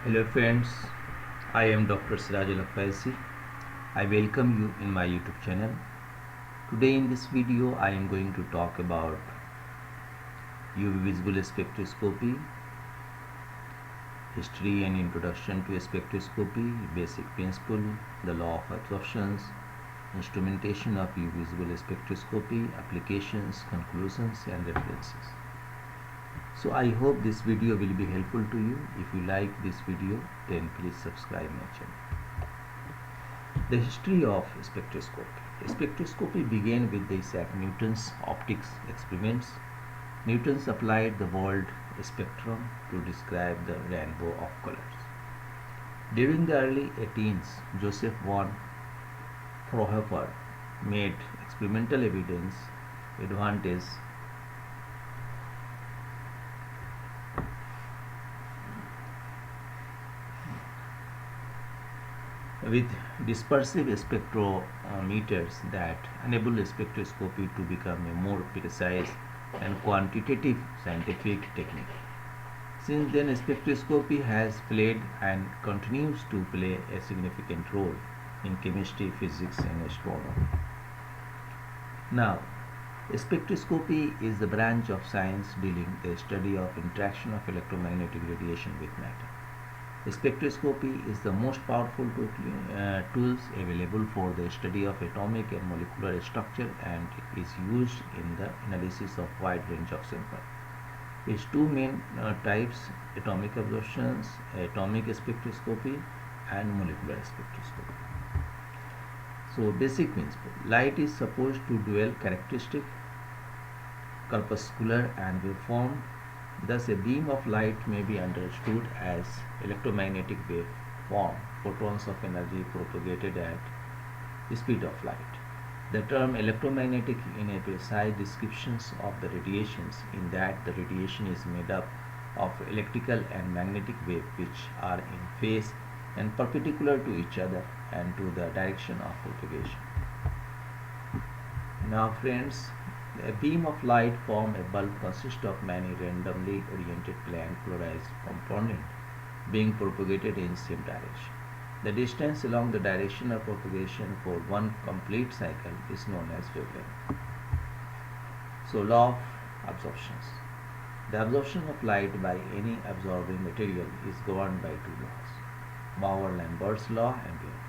Hello friends, I am Dr. Sirajul Afaisi. I welcome you in my YouTube channel. Today in this video I am going to talk about UV visible spectroscopy, history and introduction to spectroscopy, basic principle, the law of absorptions, instrumentation of UV visible spectroscopy, applications, conclusions and references. So I hope this video will be helpful to you. If you like this video, then please subscribe my channel. The history of spectroscopy. Spectroscopy began with the Isaac Newton's optics experiments. Newton applied the world spectrum to describe the rainbow of colors. During the early 18th, Joseph von Fraunhofer made experimental evidence advantage with dispersive spectrometers that enable spectroscopy to become a more precise and quantitative scientific technique. Since then, spectroscopy has played and continues to play a significant role in chemistry, physics, and astronomy. Now, spectroscopy is the branch of science dealing with the study of interaction of electromagnetic radiation with matter. Spectroscopy is the most powerful tools available for the study of atomic and molecular structure and is used in the analysis of wide range of samples. Its two main types: atomic absorptions, atomic spectroscopy, and molecular spectroscopy. So, basic principle: light is supposed to dual characteristic, corpuscular and waveform. Thus, a beam of light may be understood as electromagnetic wave form, photons of energy propagated at the speed of light. The term electromagnetic in a precise descriptions of the radiations in that the radiation is made up of electrical and magnetic wave which are in phase and perpendicular to each other and to the direction of propagation. Now friends, a beam of light formed a bulb consists of many randomly oriented plane polarized components being propagated in same direction. The distance along the direction of propagation for one complete cycle is known as wavelength. So, law of absorptions. The absorption of light by any absorbing material is governed by two laws: Bauer-Lambert's law and Wave.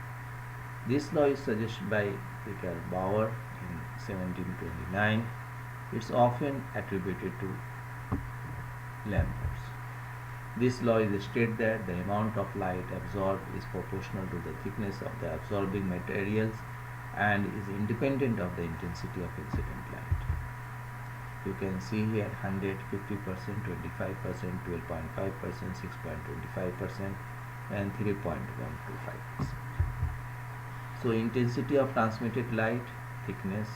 This law is suggested by Peter Bauer in 1729. It's often attributed to Lambert's. This law is stated that the amount of light absorbed is proportional to the thickness of the absorbing materials and is independent of the intensity of incident light. You can see here 100, 50%, 25%, 12.5%, 6.25% and 3.125%. So, intensity of transmitted light, thickness,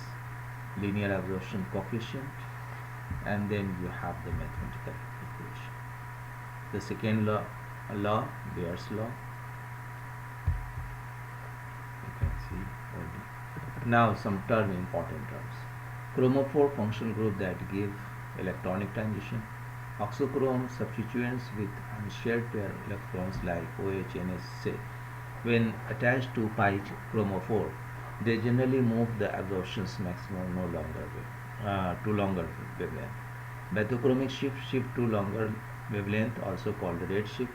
linear absorption coefficient, and then you have the mathematical equation. The second law, Bayer's law. You can see only. Now some important terms. Chromophore functional group that give electronic transition. Oxochrome substituents with unshared pair electrons like OH and NH. When attached to pi chromophore, they generally move the absorptions maximum to longer wavelength. Bathochromic shift to longer wavelength, also called red shift.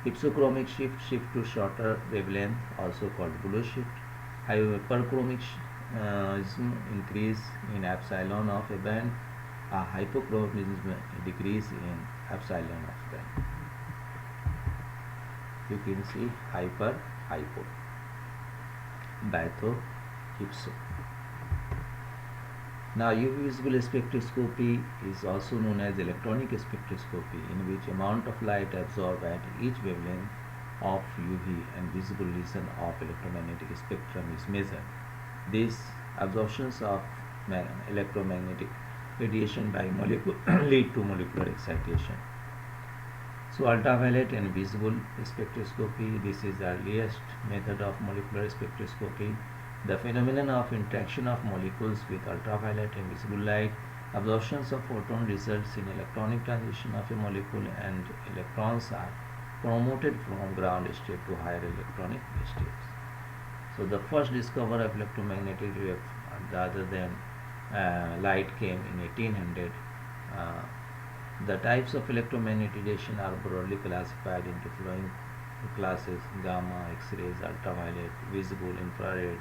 Hypsochromic shift to shorter wavelength, also called blue shift. Hyperchromic increase in epsilon of a band. Hypochromism decrease in epsilon of band. You can see hypo, batho, hypso. Now, UV visible spectroscopy is also known as electronic spectroscopy, in which amount of light absorbed at each wavelength of UV and visible region of electromagnetic spectrum is measured. These absorptions of electromagnetic radiation by molecule lead to molecular excitation. So, ultraviolet and visible spectroscopy, this is the earliest method of molecular spectroscopy. The phenomenon of interaction of molecules with ultraviolet and visible light Absorptions of photon results in electronic transition of a molecule, and electrons are promoted from ground state to higher electronic states. So the first discovery of electromagnetic wave rather than light came in 1800. Uh, the types of electromagnetization are broadly classified into following classes: gamma, X-rays, ultraviolet, visible, infrared,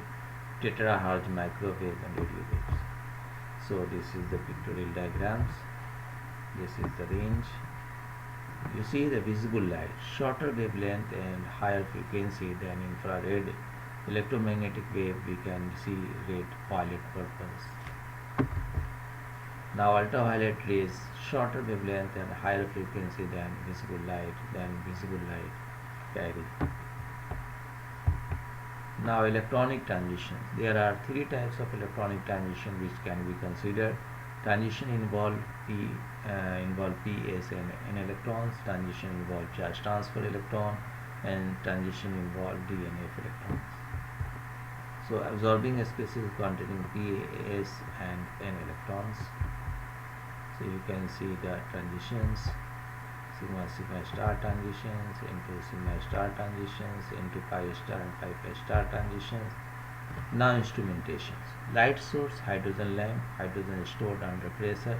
terahertz, microwave, and radio waves. So this is the pictorial diagrams. This is the range. You see the visible light, shorter wavelength and higher frequency than infrared electromagnetic wave. We can see red, violet, purple. Now ultraviolet rays, shorter wavelength and higher frequency than visible light carry. Now electronic transitions. There are three types of electronic transition which can be considered. Transition involve P, S and electrons. Transition involve charge transfer electron, and transition involve D and F electrons. So absorbing species containing P, S and N electrons. So you can see the transitions: sigma sigma star transitions, into sigma star transitions, into pi star and pi star transitions. Now instrumentations. Light source, hydrogen lamp. Hydrogen stored under pressure.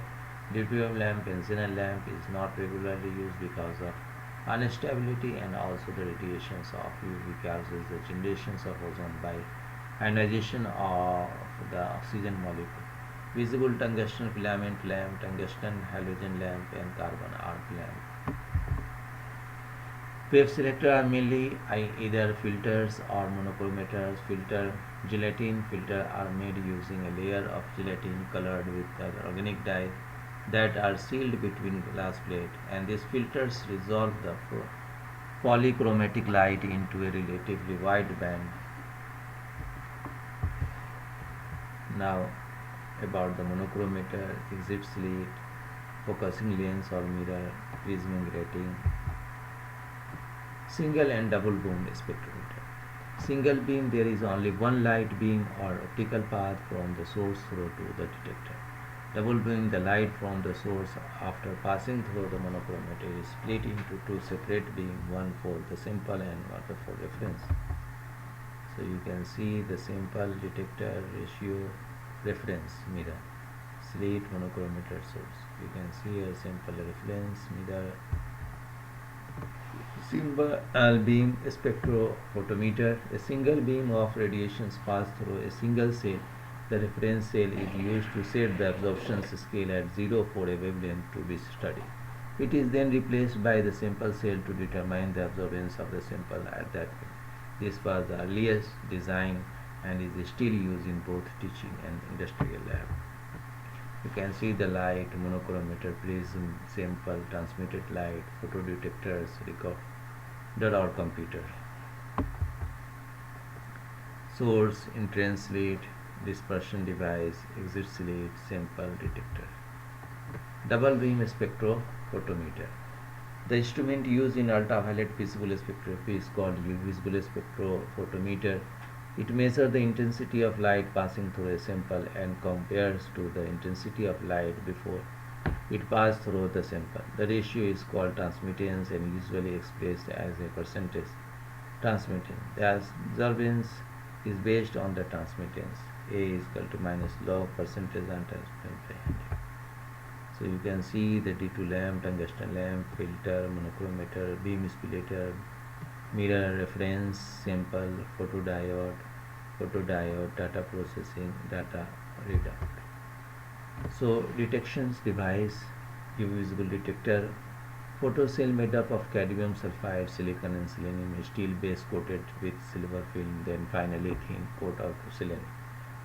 Deuterium lamp and xenon lamp is not regularly used because of instability and also the radiations of UV causes the generations of ozone by ionization of the oxygen molecule. Visible tungsten filament lamp, tungsten halogen lamp and carbon arc lamp. Wave selector are mainly either filters or monochromators. Filter gelatin filter are made using a layer of gelatin colored with organic dye that are sealed between glass plate, and these filters resolve the polychromatic light into a relatively wide band. Now about the monochromator: exit slit, focusing lens or mirror, prisming grating, single and double beam spectrometer. Single beam, there is only one light beam or optical path from the source through to the detector. Double beam, the light from the source after passing through the monochromator is split into two separate beams, one for the sample and one for reference. So you can see the sample, detector, ratio, reference, mirror, slit, monochromator, source. You can see a sample, reference, mirror, single beam spectrophotometer. A single beam of radiations pass through a single cell. The reference cell is used to set the absorption scale at 0 for a wavelength to be studied. It is then replaced by the sample cell to determine the absorbance of the sample at that point. This was the earliest design and is still used in both teaching and industrial lab. You can see the light, monochromator, prism, sample, transmitted light, photodetectors, recorder or computer. Source, entrance slit, dispersion device, exit slit, sample, detector. Double beam spectrophotometer. The instrument used in ultraviolet visible spectroscopy is called visible spectrophotometer. It measures the intensity of light passing through a sample and compares to the intensity of light before it passed through the sample. The ratio is called transmittance and usually expressed as a percentage transmittance. The absorbance is based on the transmittance. A is equal to minus log percentage on transmittance by 100. So you can see the D2 lamp, tungsten lamp, filter, monochromator, beam splitter, mirror, reference, sample, photodiode, data processing, data readout. So detections device, UV visible detector, photocell made up of cadmium sulfide, silicon and selenium, steel base coated with silver film, then finally thin coat of selenium.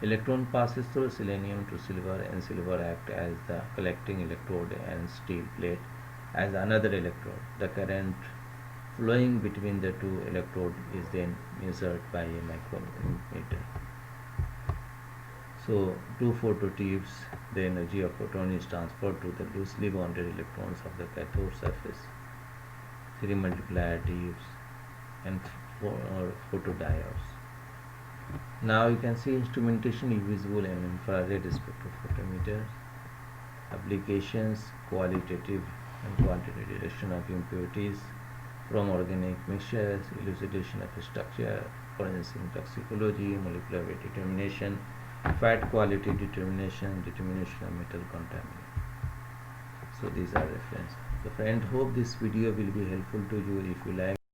Electron passes through selenium to silver and silver act as the collecting electrode and steel plate as another electrode. The current flowing between the two electrodes is then measured by a micrometer. So two phototubes, the energy of photon is transferred to the loosely bonded electrons of the cathode surface. 3 multiplier tubes and 4 photodiodes. Now you can see instrumentation, visible and infrared spectrophotometers. Applications: qualitative and quantitative detection of impurities, from organic mixtures, elucidation of structure, forensic toxicology, molecular weight determination, fat quality determination, determination of metal contaminant. So these are reference. So friend, hope this video will be helpful to you. If you like